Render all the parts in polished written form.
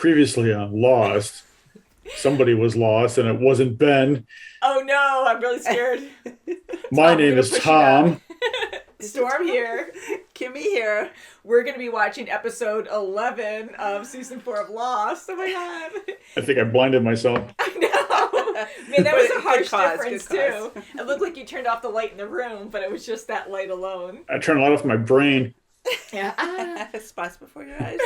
Previously on Lost, somebody was lost, and it wasn't Ben. Oh no, I'm really scared. My name is Tom. Storm here. Kimmy here. We're going to be watching episode 11 of season 4 of Lost. Oh my god. I think I blinded myself. I know. Man, that was a harsh difference too. It looked like you turned off the light in the room, but it was just that light alone. I turned a lot off my brain. Yeah. Spots before your eyes.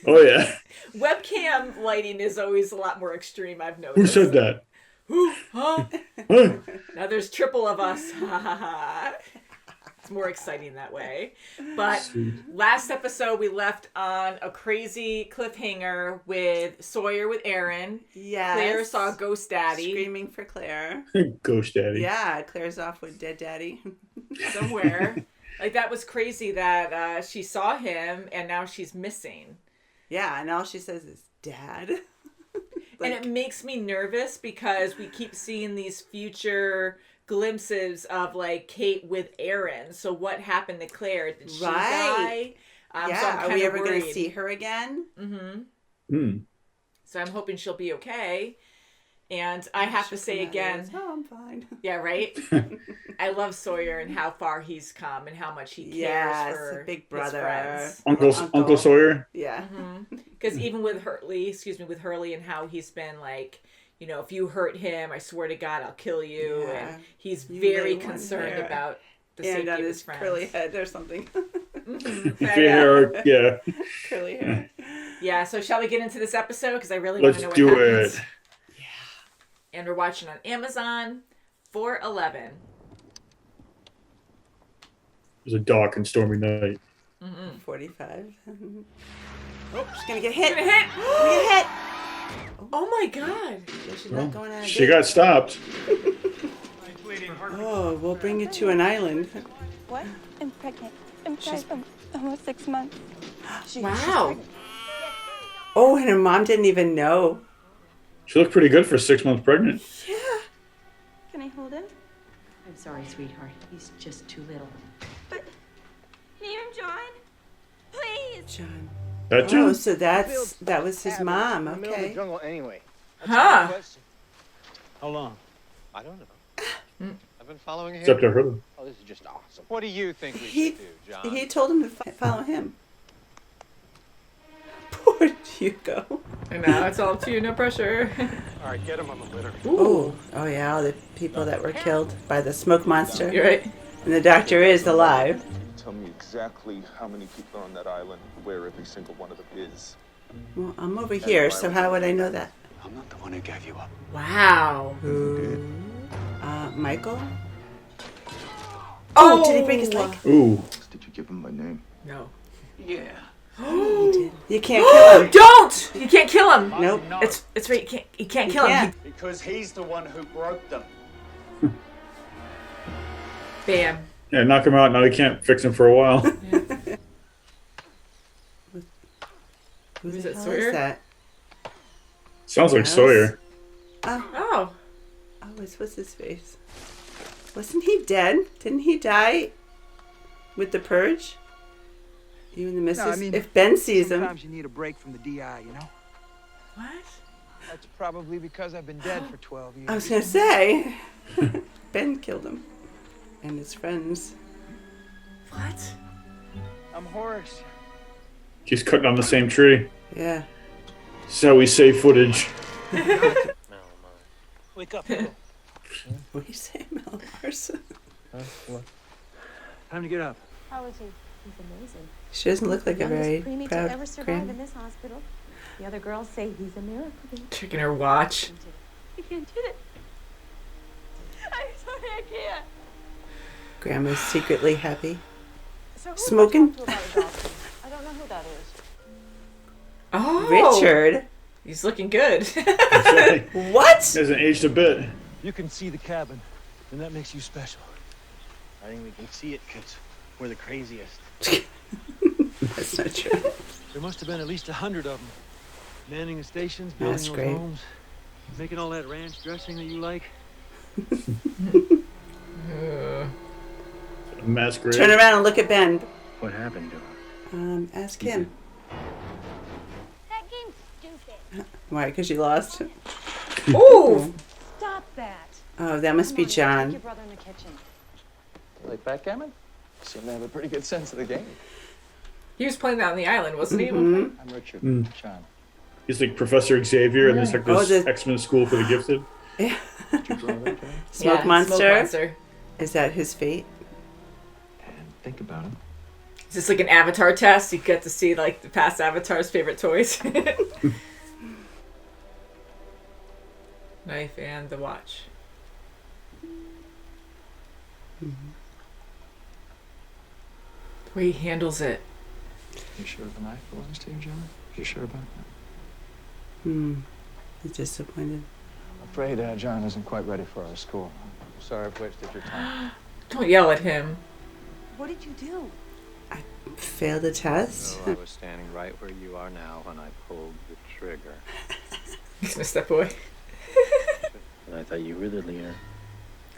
Oh, yeah. Webcam lighting is always a lot more extreme, I've noticed. Who said that? Who? Huh? Huh? Now there's triple of us. It's more exciting that way. But last episode we left on a crazy cliffhanger with Sawyer with Aaron. Yes. Claire saw Ghost Daddy. Screaming for Claire. Ghost Daddy. Yeah, Claire's off with Dead Daddy. Somewhere. Like, that was crazy that she saw him and now she's missing. Yeah, and all she says is, Dad. And it makes me nervous because we keep seeing these future glimpses of, like, Kate with Aaron. So what happened to Claire? Did she die? Yeah, so are we ever going to see her again? Mm-hmm. So I'm hoping she'll be okay. And I have to say again... Oh, I'm fine. Yeah, right? I love Sawyer and how far he's come and how much he cares for big brother. His friends. Uncle Sawyer? Yeah. Because even with Hurley and how he's been like, you know, if you hurt him, I swear to God, I'll kill you. Yeah. And he's very concerned about the safety of his friends. Curly head or something. Yeah. Curly hair. Yeah, so shall we get into this episode? Because I really want to know what happens. Let's do it. And we're watching on Amazon, 4/11. It was a dark and stormy night. 45. Oh, she's going to get hit. She's going to hit. Get hit. Oh my God. She's not going out she got stopped. Oh, we'll bring you to an island. What? I'm pregnant. I'm almost 6 months. Wow. Oh, and her mom didn't even know. She looked pretty good for 6 months pregnant. Yeah. Can I hold him? I'm sorry, sweetheart. He's just too little. But, here, John. Please. John. That John? Oh, so that was his mom. In the middle of the Okay. jungle anyway. Huh. How long? I don't know. I've been following him. Except I heard him. Oh, this is just awesome. What do you think we He should do, John? he told him to follow him. Poor Hugo. And now it's all up to you, no pressure. All right, get him on the litter. Oh yeah, all the people that were killed by the smoke monster. You're right. And the doctor is alive. Tell me exactly how many people are on that island, where every single one of them is. Well, I'm over here, so how would I know that? I'm not the one who gave you up. Wow. Michael? Oh, did he break his leg? Ooh. Did you give him my name? No. Yeah. He did. You can't kill him. Don't! You can't kill him. Nope. It's right. You can't kill him. Because he's the one who broke them. Bam. Yeah, knock him out. Now he can't fix him for a while. Who Is the it hell Sawyer? is that? Sounds like Yes. Sawyer. Oh. What's his face? Wasn't he dead? Didn't he die with the purge? You and the missus? No, I mean, if Ben sees him. Sometimes you need a break from the DI, you know? What? That's probably because I've been dead for 12 years. I was going to say. Ben killed him. And his friends. What? I'm Horace. He's cutting on the same tree. Yeah. This is how we save footage. Wake up. What do you say, Mel Larson? Time to get up. How is he? He's amazing. She doesn't look like a very preemie proud to ever survive grand. in this hospital. The other girls say he's a miracle. Checking her watch. I can't do it. I'm sorry, I can't. Grandma's secretly happy. So who Smoking? do I talk to about adoption? I don't know who that is. Oh. Richard. He's looking good. What? Hasn't aged a bit. You can see the cabin, and that makes you special. I think we can see it because we're the craziest. That's not true. There must have been at least 100 of them. Manning the stations, building That's those great. homes, making all that ranch dressing that you like. Masquerade. Turn around and look at Ben. What happened to him? Ask him. That game's stupid. anything. Why? Because you lost. Ooh! Stop that. Oh, that must be Take John. your brother in the kitchen. Like backgammon? Seem to have a pretty good sense of the game. He was playing that on the island, wasn't he? Mhm. I'm Richard. Sean. He's like Professor Xavier, and there's like Oh, this the- X-Men school for the gifted. Smoke Monster. Smoke Monster. Is that his fate? And think about it. Is this like an Avatar test? You get to see like the past Avatar's favorite toys. Knife and the watch. The way he handles it. You sure the knife belongs to you, John? You sure about that? He's disappointed. I'm afraid John isn't quite ready for our school. I'm sorry I've wasted your time. Don't yell at him. What did you do? Failed the test. So I was standing right where you are now when I pulled the trigger. He's missed that boy. And I thought you were the leader.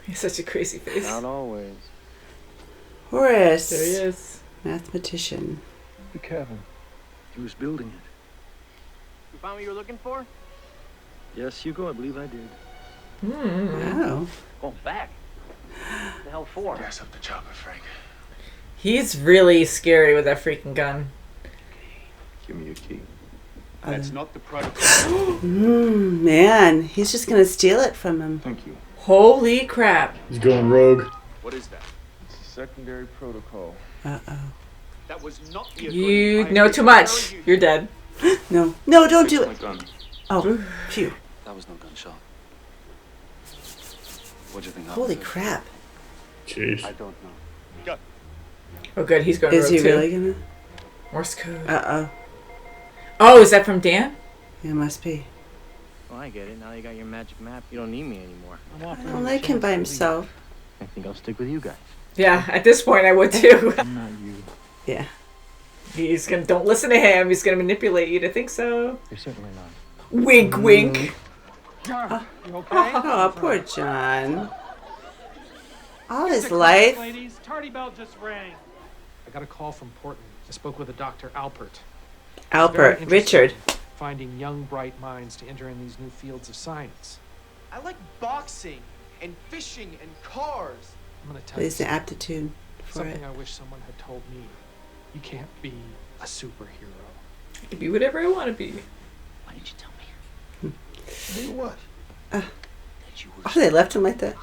He has such a crazy face. Not always. Horace. There he is. Mathematician. The cabin. He was building it. You found what you were looking for? Yes, Hugo, I believe I did. Wow. Going back. What the hell for? Gas up the chopper, Frank. He's really scary with that freaking gun. Give me your key. That's not the protocol. Man, he's just gonna steal it from him. Thank you. Holy crap. He's going rogue. What is that? It's a secondary protocol. Uh-oh. That was not the You agreement. know too much. You're dead. No. No, don't do My it. gun. Oh, phew. That was no gunshot. What'd you think? Holy crap. Jeez. I don't know. Oh good, he's going Is rogue he too. really gonna? Morse code. Uh-oh. Oh, is that from Dan? Yeah, must be. Well, I get it. Now you got your magic map. You don't need me anymore. I don't like him by himself. I think I'll stick with you guys. Yeah, at this point I would too. I'm not you. Yeah. He's gonna, don't listen to him. He's gonna manipulate you to think so. You're certainly not. Wink, wink. John, you okay? Oh, poor John. All his life. Ladies, tardy bell just rang. I got a call from Portland. I spoke with a Dr. Alpert. Alper. Richard. Finding young, bright minds to enter in these new fields of science. I like boxing and fishing and cars. I'm gonna tell you There's an aptitude for it. something I wish someone had told me. You can't be a superhero. I can be whatever I want to be. Why didn't you tell me? Tell you what? That you were Oh, they left him like that.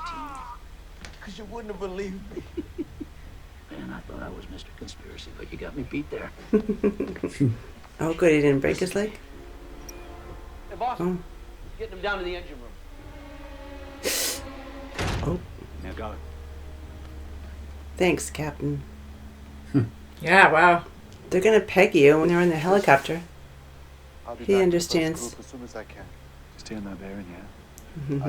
Because you wouldn't have believed me. Man, I thought I was Mr. Conspiracy, but you got me beat there. Oh, good. He didn't break his leg. Hey, boss, Oh. getting him down to the engine room. Oh. Now go. Thanks, Captain. Yeah, wow. They're gonna peg you when they're in the helicopter. I'll be He back understands. with the first group as soon as I can. Stay on that bearing, yeah?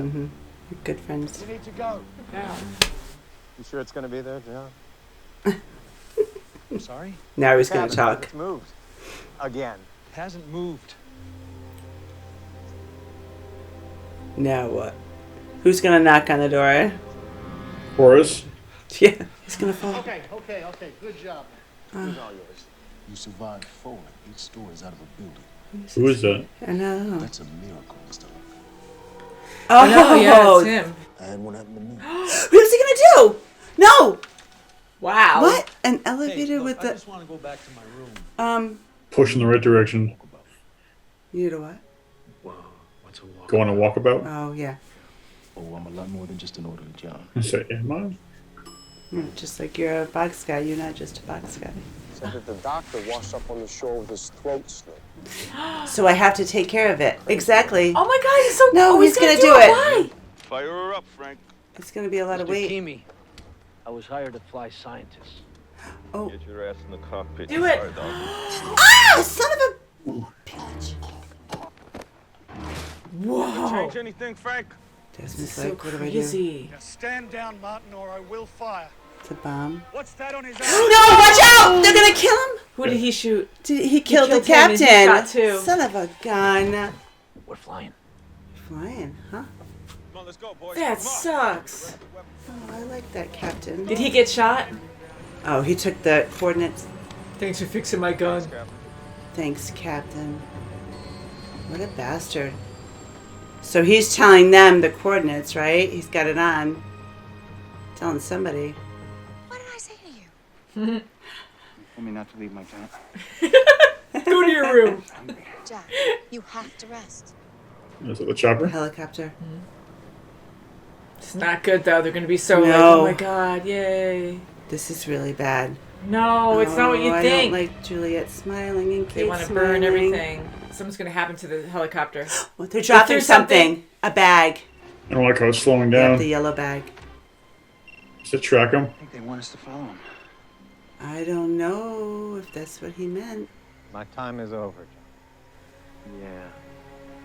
You're good friends. You need to go. Now, You sure it's going to be there, John? I'm sorry? Now he's gonna Cabin, talk. It's moved. Again. It hasn't moved. Now what? Who's gonna knock on the door? Horace. Yeah, he's gonna fall. Okay. Good job. It's all yours. You survived falling 8 stories out of a building. Who is that? I know. That's a miracle, Mr. Luck. Oh, No, yeah, it's him. I had one happen to me. What is he gonna do? No! Wow. What? An elevator with I the just want to go back to my room. Push in the right direction. You do what? Whoa, what's a walk? Go on a walkabout. Oh yeah. Oh, I'm a lot more than just an orderly John. I say, am I? Just like you're a box guy, you're not just a box guy. Said that the doctor washed up on the shore with his throat slit. So I have to take care of it. Exactly. Oh my god, he's so No, oh, he's gonna do it. it. Why? Fire her up, Frank. It's gonna be a lot of Mr. weight. Akimi, I was hired to fly scientists. Oh. Get your ass in the cockpit. Do it. Sorry, dog. Ah! Son of a bitch. Whoa. Change anything, Frank? Desmond's So like, what do I do? crazy. stand down, Martin, or I will fire. It's a bomb. What's that on his No, watch out! They're gonna kill him. Who did he shoot? He killed the killed him and he captain. shot too. Son of a gun. We're flying. Flying, huh? Come on, let's go, boys. That Come on. sucks. Oh, I like that captain. Did he get shot? Oh, he took the coordinates. Thanks for fixing my gun. Thanks, Captain. What a bastard. So he's telling them the coordinates, right? He's got it on. Telling somebody. What did I say to you? You told me not to leave my tent. Go to your room. Jack, you have to rest. Is it the chopper? Helicopter. It's not good though. They're gonna be so like, No. oh my god, yay. This is really bad. No, it's not what you I think. don't like Juliet smiling and Kate They want to burn everything. Something's gonna happen to the helicopter. Well, they're dropping threw something. A bag. I don't like how it's slowing Yep, down. the yellow bag. Does it track him? I think they want us to follow him. I don't know if that's what he meant. My time is over, John. Yeah.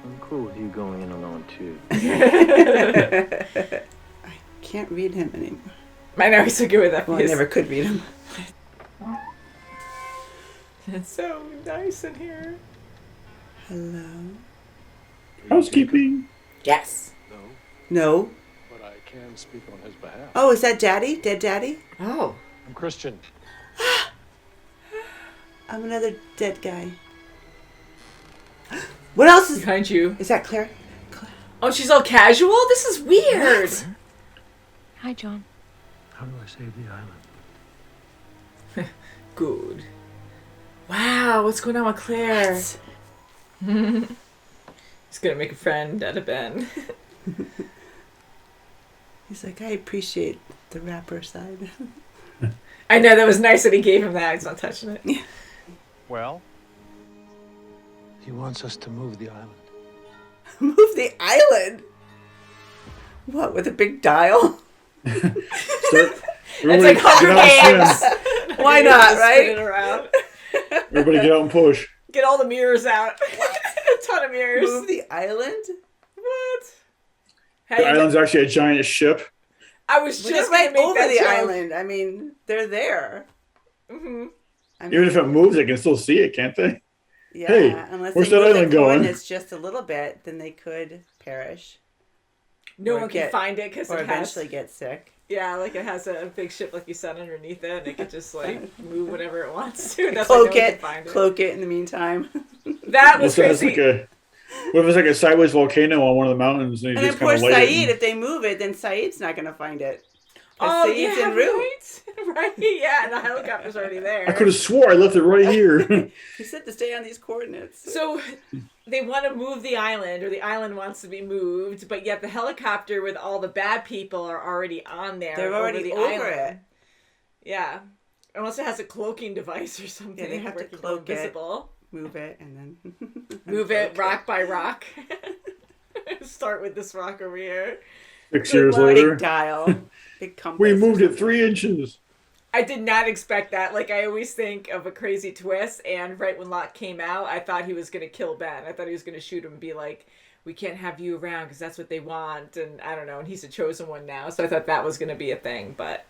I'm cool with you going in alone, too. I can't read him anymore. I know he's so good with that Well, I voice. never could read him. It's so nice in here. Hello? Housekeeping. Yes. No. But I can speak on his behalf. Oh, is that Daddy? Dead Daddy? Oh. I'm Christian. I'm another dead guy. What else is... Behind you. Is that Claire? Oh, she's all casual? This is weird. What? Hi, John. How do I save the island? Good. Wow, what's going on with Claire? He's gonna make a friend out of Ben. He's like, I appreciate the rapper side. I know, that was nice that he gave him that. He's not touching it. Well, He wants us to move the island. Move the island? What, with a big dial? It's like Hunger Games. Why not, right? Spin it around. Everybody get out and push. Get all the mirrors out. A ton of mirrors. Move the island? What? The Hey, island's actually a giant ship. I was We're just just right gonna make over that the joke. island. I mean, they're there. Mm-hmm. I mean, Even if it moves, they can still see it, can't they? yeah, Hey, unless where's they that move island the going? coordinates just a little bit, then they could perish. No Or one can get- find it because Or it has... eventually get sick. Yeah, like it has a big ship, like you said, underneath it, and it could just like move whatever it wants to. That's why no one can find it. Cloak it in the meantime. That was It's crazy. like what if it's like a sideways volcano on one of the mountains and you And then just poor kind of light Saeed, it? if they move it, then Saeed's not going to find it. 'Cause Oh, Saeed's yeah, en route. right? Right, yeah, and the helicopter's already there. I could have swore I left it right here. He said to stay on these coordinates. So they want to move the island, or the island wants to be moved, but yet the helicopter with all the bad people are already on there. They're already the over island. it. Yeah. Unless it has a cloaking device or something. Yeah, they have where to it can go cloak it. invisible. Move it and then... Move it rock by rock. Start with this rock over here. 6 Good years luck. later, Big dial. Big compass. we or moved it something. 3 inches. I did not expect that. Like, I always think of a crazy twist, and right when Locke came out, I thought he was going to kill Ben. I thought he was going to shoot him and be like, we can't have you around because that's what they want, and I don't know, and he's the chosen one now, so I thought that was going to be a thing, but...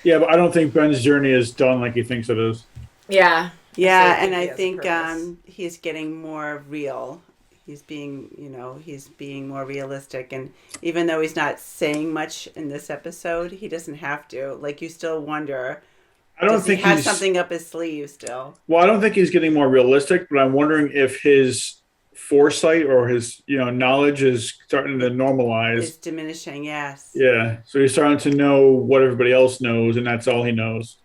Yeah, but I don't think Ben's journey is done like he thinks it is. Yeah. Yeah, So and he I has a think purpose. he's getting more real. He's being, he's being more realistic. And even though he's not saying much in this episode, he doesn't have to. Like, you still wonder, I don't does think he have he's something up his sleeve still? Well, I don't think he's getting more realistic, but I'm wondering if his foresight or his, knowledge is starting to normalize. It's diminishing, yes. Yeah, so he's starting to know what everybody else knows, and that's all he knows.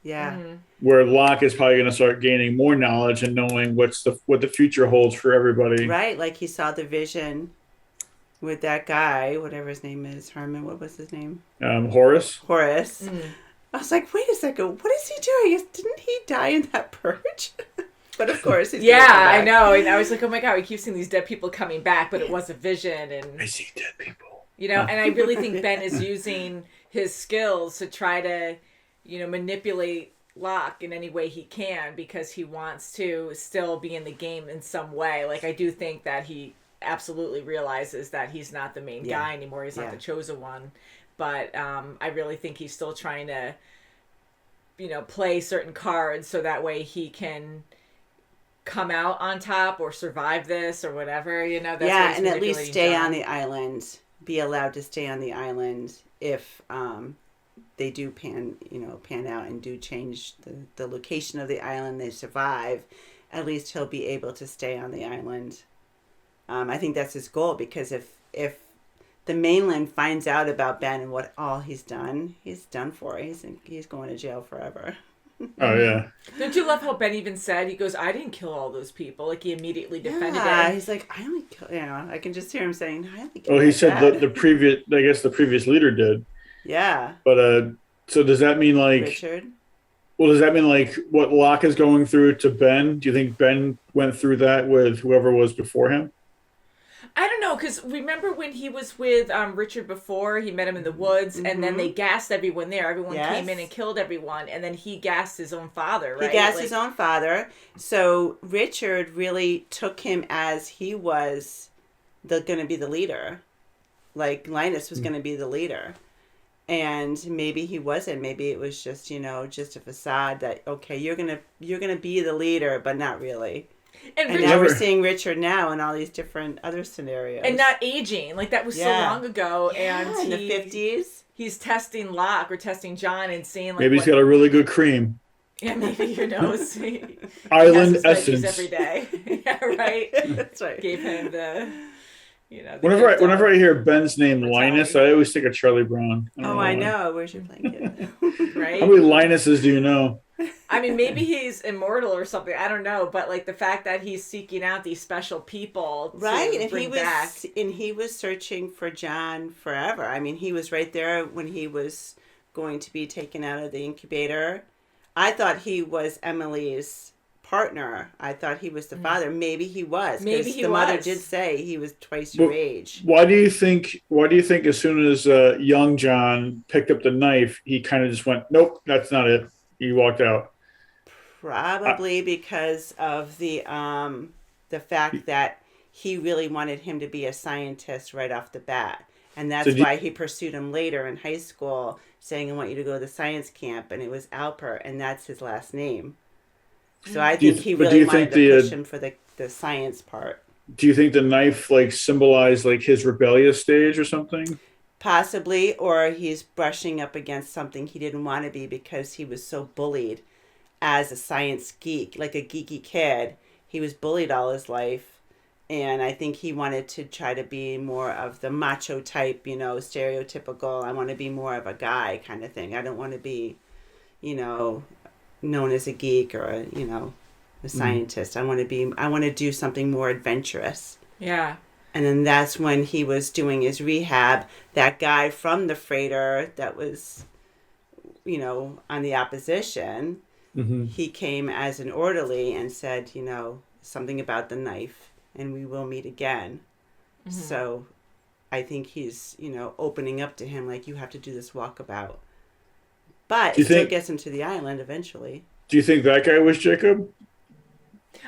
Yeah. Mm-hmm. Where Locke is probably going to start gaining more knowledge and knowing what the future holds for everybody. Right, like he saw the vision with that guy, whatever his name is, Herman, what was his name? Horace. Horace. Mm. I was like, wait a second, what is he doing? Didn't he die in that purge? But of course, he's gonna Yeah, come I back. know, and I was like, oh my god, we keep seeing these dead people coming back, but it was a vision, and... I see dead people. and I really think Ben is using his skills to try to, manipulate Locke in any way he can because he wants to still be in the game in some way. Like, I do think that he absolutely realizes that he's not the main guy anymore. He's not the chosen one. But I really think he's still trying to, play certain cards so that way he can come out on top or survive this or whatever, that's what he's and at least manipulating stay John. on the island, be allowed to stay on the island if they do pan out and do change the location of the island, they survive, at least he'll be able to stay on the island I think that's his goal, because if the mainland finds out about Ben and what all he's done for. He's going to jail forever. Oh yeah. Don't you love how Ben even said, he goes, I didn't kill all those people. Like, he immediately defended Yeah, it. he's like, I only kill, I can just hear him saying, I only Well, kill he my said dad. the previous, I guess the previous leader did. Yeah. But so does that mean like Richard? Well, does that mean like what Locke is going through to Ben? Do you think Ben went through that with whoever was before him? I don't know, because remember when he was with Richard before, he met him in the woods, and then they gassed everyone there. Everyone came in and killed everyone, and then he gassed his own father, right? He gassed his own father. So Richard really took him as he was going to be the leader. Like Linus was going to be the leader. And maybe he wasn't. Maybe it was just, just a facade that, okay, you're gonna be the leader, but not really. And now we're seeing Richard now in all these different other scenarios. And not aging. Like, that was so long ago. Yeah, and in the 50s. He's testing Locke or testing John and seeing, like, maybe he's got a really good cream. Yeah, maybe, who knows? Island essence. Every day. Yeah, right? That's right. Gave him the... Whenever I hear Ben's name Linus, I always think of Charlie Brown. I know. Where's your blanket? Right? How many Linuses do you know? I mean, maybe he's immortal or something. I don't know. But, like, the fact that he's seeking out these special people to bring back. And he was searching for John forever. I mean, he was right there when he was going to be taken out of the incubator. I thought he was Emily's partner. I thought he was the father. Maybe he was. Maybe he the was. mother did say he was twice your age. Why do you think as soon as young John picked up the knife, he kind of just went, nope, that's not it. He walked out. Probably because of the fact that he really wanted him to be a scientist right off the bat. And that's why he pursued him later in high school, saying, I want you to go to the science camp. And it was Alper, and that's his last name. So I think he really wanted to push him for the science part. Do you think the knife like symbolized like his rebellious stage or something? Possibly, or he's brushing up against something he didn't want to be because he was so bullied as a science geek, like a geeky kid. He was bullied all his life, and I think he wanted to try to be more of the macho type, stereotypical, I want to be more of a guy kind of thing. I don't want to be, known as a geek or a scientist. I want to do something more adventurous. Yeah. And then that's when he was doing his rehab. That guy from the freighter that was, on the opposition, he came as an orderly and said, something about the knife, and we will meet again. Mm-hmm. So I think he's, opening up to him, like, you have to do this walkabout. But it still gets him to the island eventually. Do you think that guy was Jacob?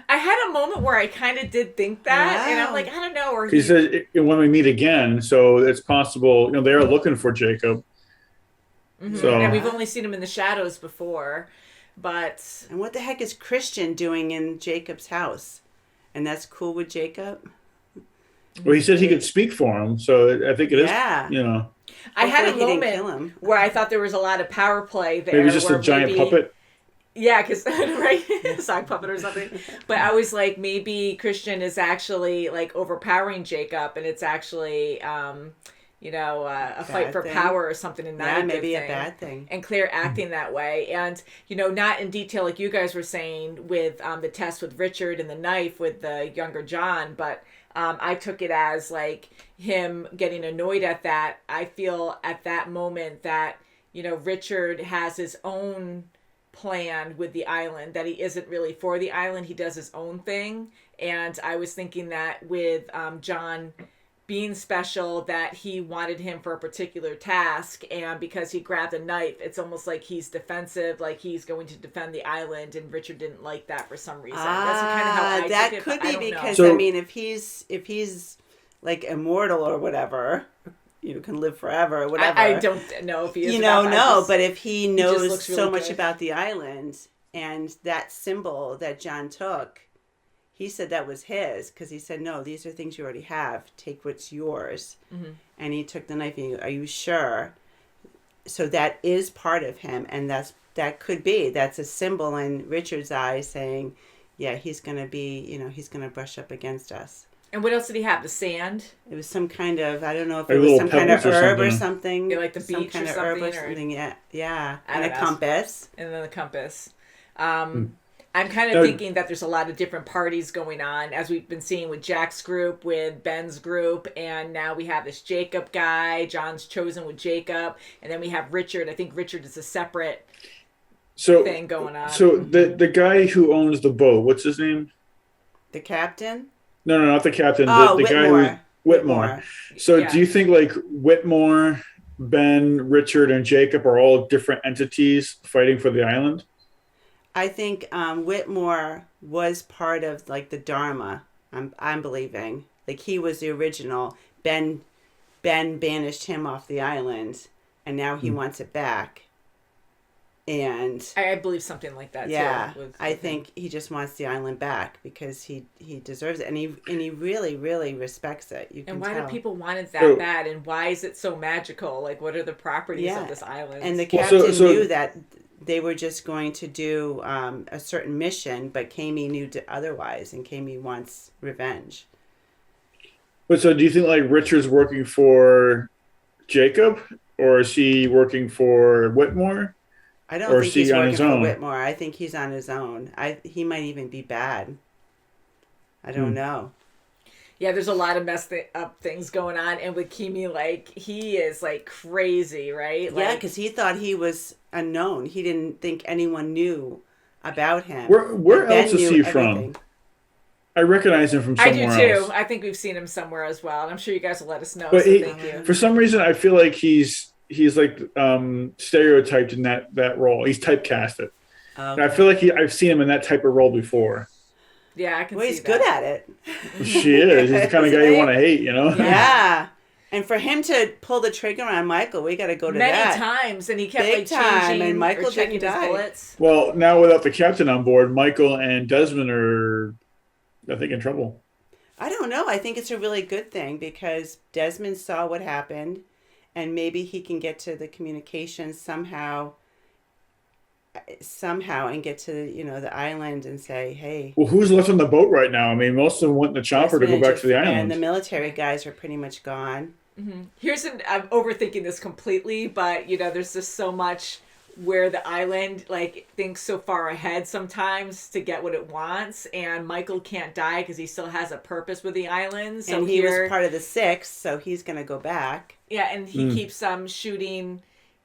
I had a moment where I kind of did think that, and I'm like, I don't know. Or he said, when we meet again, so it's possible, they are looking for Jacob. Mm-hmm. So. And we've only seen him in the shadows before, but... And what the heck is Christian doing in Jacob's house? And that's cool with Jacob? Well, he said he could speak for him, so I think it is, I had a moment where I thought there was a lot of power play there. Maybe just a giant puppet. Yeah, because, right? Sock puppet or something. But I was like, maybe Christian is actually, like, overpowering Jacob, and it's actually, a fight for power or something, and not maybe a bad thing. And Claire acting that way. And, not in detail like you guys were saying with the test with Richard and the knife with the younger John, but I took it as, like, him getting annoyed at that. I feel at that moment that, Richard has his own plan with the island, that he isn't really for the island. He does his own thing. And I was thinking that with John being special, that he wanted him for a particular task, and because he grabbed a knife, it's almost like he's defensive, like he's going to defend the island, and Richard didn't like that for some reason. That's kind of how I that took it, could be because So, if he's like immortal or whatever, can live forever or whatever. I don't know if he is. But if he knows really so much about the island, and that symbol that John took, he said that was his, because he said, no, these are things you already have. Take what's yours. Mm-hmm. And he took the knife and he goes, are you sure? So that is part of him, and that's a symbol in Richard's eyes saying, yeah, he's going to be, he's going to brush up against us. And what else did he have? The sand? It was some kind of, I don't know if Like it was little some kind of pebbles or herb or something. something. Yeah, like the some beach kind or of herb or something, or- something. Yeah. I And a don't know. compass. And then the compass. I'm kind of thinking that there's a lot of different parties going on, as we've been seeing with Jack's group, with Ben's group, and now we have this Jacob guy. John's chosen with Jacob, and then we have Richard. I think Richard is a separate thing going on. So the guy who owns the boat, what's his name? The captain? No, not the captain. Oh, the guy who's Whitmore. So Yeah. do you think like Whitmore, Ben, Richard, and Jacob are all different entities fighting for the island? I think Whitmore was part of like the Dharma. I'm believing like he was the original. Ben banished him off the island, and now he wants it back. And I believe something like that. yeah, too, I think he just wants the island back because he deserves it, and he really really respects it. You can And why tell. do people want it that bad? And why is it so magical? Like, what are the properties of this island? And the captain knew that they were just going to do a certain mission, but Kami knew otherwise, and Kami wants revenge. But so do you think like Richard's working for Jacob, or is he working for Whitmore? I don't think he's working for Whitmore. I think he's on his own. He might even be bad. I don't know. Yeah, there's a lot of messed up things going on, and with Kimi, like he is like crazy, right? Yeah, because he thought he was unknown. He didn't think anyone knew about him. Where else is he from? I recognize him from somewhere else. I do too. I think we've seen him somewhere as well, and I'm sure you guys will let us know. But So thank you. For some reason, I feel like he's like stereotyped in that role. He's typecasted. Okay. And I feel like I've seen him in that type of role before. Yeah, I can well, see he's good at it. She is. He's the kind of guy you want to hate, you know? Yeah. And for him to pull the trigger on Michael, we got to go to many that. times, and he kept Big like time, changing and Michael or checking didn't his die. bullets. Well, now without the captain on board, Michael and Desmond are, I think, in trouble. I don't know. I think it's a really good thing because Desmond saw what happened, and maybe he can get to the communication somehow and get to the island and say, hey. Well, who's left on the boat right now? I mean, most of them went in the chopper to go back to the island. And the military guys are pretty much gone. Mm-hmm. I'm overthinking this completely, but there's just so much where the island thinks so far ahead sometimes to get what it wants, and Michael can't die because he still has a purpose with the island. So and he was part of the 6, so he's going to go back. Yeah, and he keeps shooting,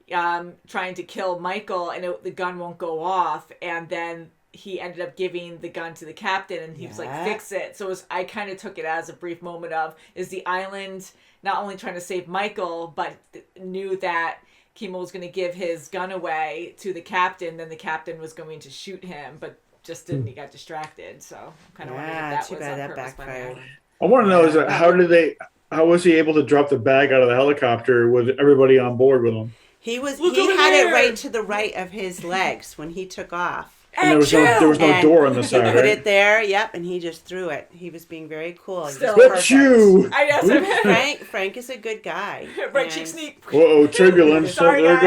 trying to kill Michael, and the gun won't go off, and then he ended up giving the gun to the captain, and he was like, fix it. So I kind of took it as a brief moment of, is the island not only trying to save Michael, but knew that Kimo was going to give his gun away to the captain, then the captain was going to shoot him, but just didn't. He got distracted, so I'm kind of wondering if that too was bad on that purpose by the backfired. island. I want to know is that how was he able to drop the bag out of the helicopter with everybody on board with him? He had there. it right to the right of his legs when he took off. And there was no door on the side, He right? put it there, and he just threw it. He was being very cool. Still But you! I know. Frank is a good guy. Right cheek sneak. Uh-oh, turbulence. Sorry, there it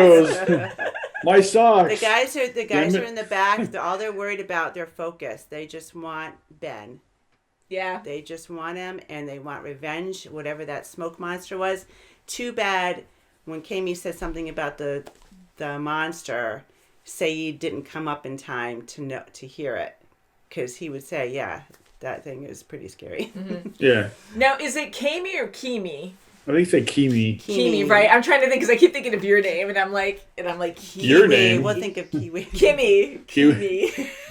guys. goes. My socks. The guys are in the back. All they're worried about, they're focused. They just want Ben. Yeah. They just want him, and they want revenge, whatever that smoke monster was. Too bad when Kami said something about the monster, Saeed didn't come up in time to hear it, because he would say, "Yeah, that thing is pretty scary." Mm-hmm. Yeah. Now, is it Kami or Kimi? I think say Kimi. Kimi, right? I'm trying to think because I keep thinking of your name, and I'm like, Kimi. Your name. We'll think of Kiwi. Kimi.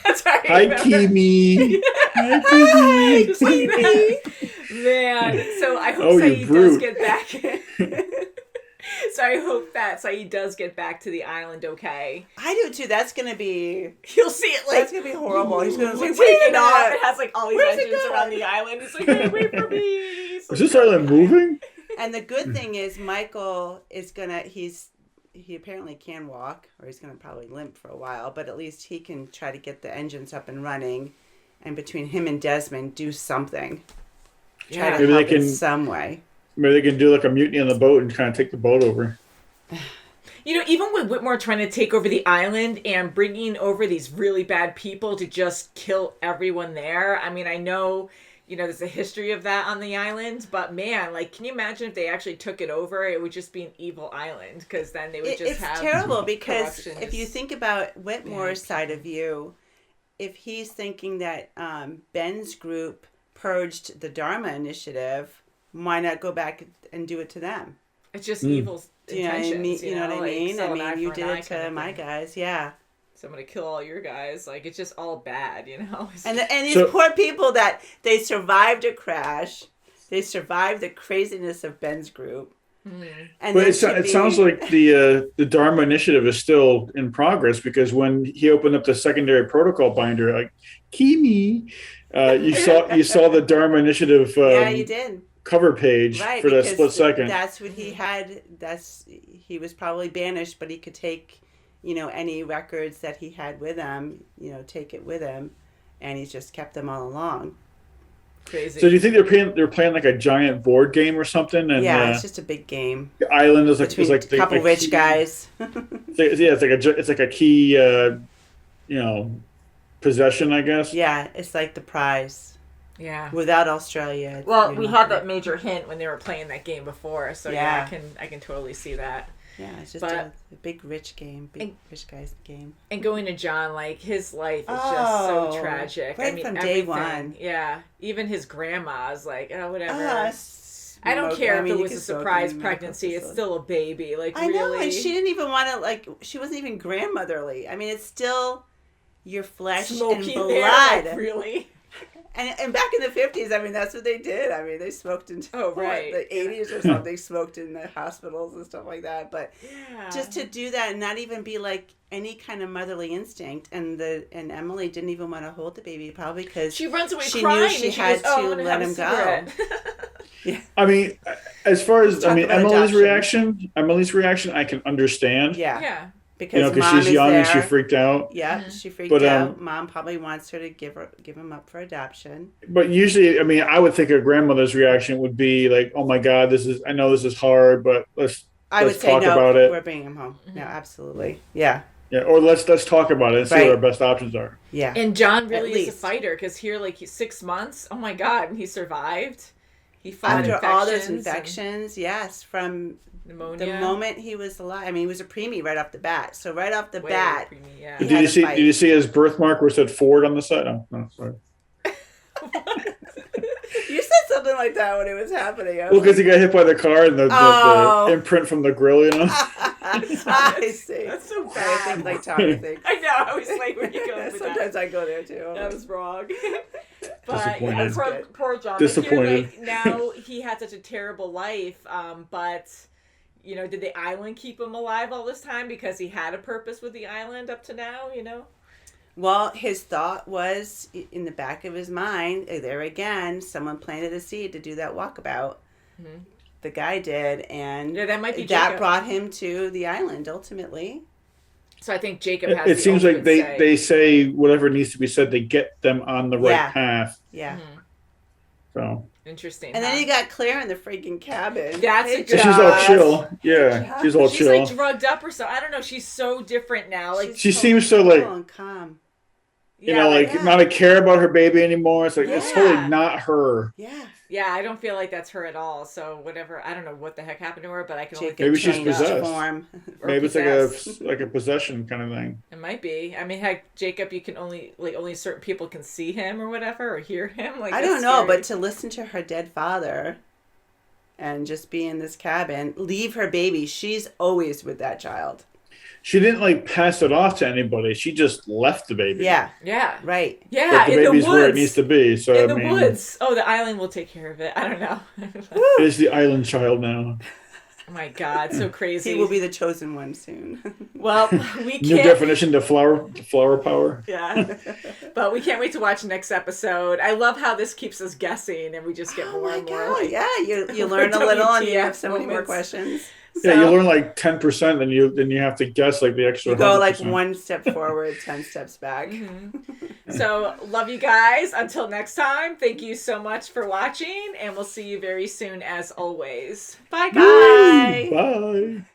That's right. Hi, Kimi. Hi, Just like that. Man, so I hope Oh, you Saeed does brute. get back. So I hope that Saeed does get back to the island okay. I do too. That's gonna be. He'll see it That's gonna be horrible. He's gonna say, taking off. "Wait a It has all these Where's it engines going?" around the island. He's like, hey, wait for me. Is this island moving? And the good thing is, Michael is gonna. He apparently can walk, or he's gonna probably limp for a while. But at least he can try to get the engines up and running. And between him and Desmond, do something. Try to Maybe help they in can- some way. Maybe they can do like a mutiny on the boat and kind of take the boat over. Even with Whitmore trying to take over the island and bringing over these really bad people to just kill everyone there. I mean, I know there's a history of that on the island. But man, like, can you imagine if they actually took it over? It would just be an evil island, because then they would just have. It's terrible because corruption. if you think about Whitmore's side of view, if he's thinking that Ben's group purged the Dharma Initiative, why not go back and do it to them? It's just evil intentions. You know what I mean? Like, I mean, you did it to my guys, yeah. So I'm gonna kill all your guys. Like, it's just all bad, And these poor people that they survived a crash, they survived the craziness of Ben's group. And but it sounds like the Dharma Initiative is still in progress, because when he opened up the secondary protocol binder, like Kimi, you saw the Dharma Initiative. Yeah, you did. Cover page for that split second. That's what he had. He was probably banished, but he could take, any records that he had with him, take it with him, and he's just kept them all along. Crazy. So do you think they're playing like a giant board game or something? And, yeah, it's just a big game. The island is like a couple rich key, guys. it's like a key, possession, I guess. Yeah, it's like the prize. Yeah. Without Australia. Well, we had that major hint when they were playing that game before, so yeah, I can totally see that. Yeah, it's just a big rich game, rich guy's game. And going to John, like, his life is just so tragic. Right from day one. Yeah, even his grandma's like, whatever. I don't care if it was a surprise pregnancy. It's still a baby. Like, I really. know, and she didn't even want to, she wasn't even grandmotherly. I mean, it's still your flesh and blood. There, like, really? And back in the 50s, I mean, that's what they did. I mean, they smoked in the 80s or something. They smoked in the hospitals and stuff like that. But just to do that and not even be like any kind of motherly instinct. And Emily didn't even want to hold the baby, probably because she runs away she crying knew she had to let him go. Yeah. I mean, as far as Emily's reaction, I can understand. Yeah. Because she's young and she freaked out. Yeah, she freaked out. Mom probably wants her to give him up for adoption. But usually, I mean, I would think a grandmother's reaction would be like, "Oh my God, I know this is hard, but let's talk about it. We're bringing him home." No, absolutely. Yeah. Yeah, or let's talk about it and see what our best options are. Yeah. And John really is a fighter, because here, like, he's 6 months. Oh my God, and he survived. He fought after all those infections. Yes, from pneumonia. The moment he was alive. I mean, he was a preemie right off the bat. So right off the bat, preemie, yeah. Did you see his birthmark where it said Ford on the side? Oh, no, sorry. You said something like that when it was happening. Well, because he got hit by the car and the imprint from the grill, I see. That's so bad. I think like Tommy thinks. I know. I was like, where you going with Sometimes that? I go there too. That was wrong. But poor John. Disappointed. Like, now he had such a terrible life, but did the island keep him alive all this time because he had a purpose with the island up to now, Well, his thought was in the back of his mind, there again, someone planted a seed to do that walkabout. Mm-hmm. The guy did, and that might be that Jacob. brought him to the island ultimately. So I think Jacob has it seems like they say whatever needs to be said to get them on the right path. Yeah. Mm-hmm. So interesting. And then you got Claire in the freaking cabin. That's she's all chill. Yeah, she's all chill. She's like drugged up or so. I don't know. She's so different now. Like she seems so like and calm. Not to care about her baby anymore. It's like it's totally not her. Yeah. Yeah, I don't feel like that's her at all. So whatever, I don't know what the heck happened to her, but I can only maybe she's possessed. Maybe possessed. It's like a possession kind of thing. It might be. I mean, heck, Jacob, you can only certain people can see him or whatever or hear him. Like I don't know, but to listen to her dead father and just be in this cabin, leave her baby. She's always with that child. She didn't pass it off to anybody. She just left the baby. Yeah. Yeah. Right. Yeah. But the baby's where it needs to be. So in the woods. Oh, the island will take care of it. I don't know. It is the island child now. Oh my God, so crazy. He will be the chosen one soon. Well, we can't. New definition to flower power. Yeah. But we can't wait to watch next episode. I love how this keeps us guessing and we just get more and more. Yeah, you learn a little and you have so many more questions. So, yeah, you learn 10%, then you have to guess the extra. You go 100%. 1 step forward, 10 steps back. Mm-hmm. So love you guys. Until next time, thank you so much for watching, and we'll see you very soon as always. Bye, guys. Bye.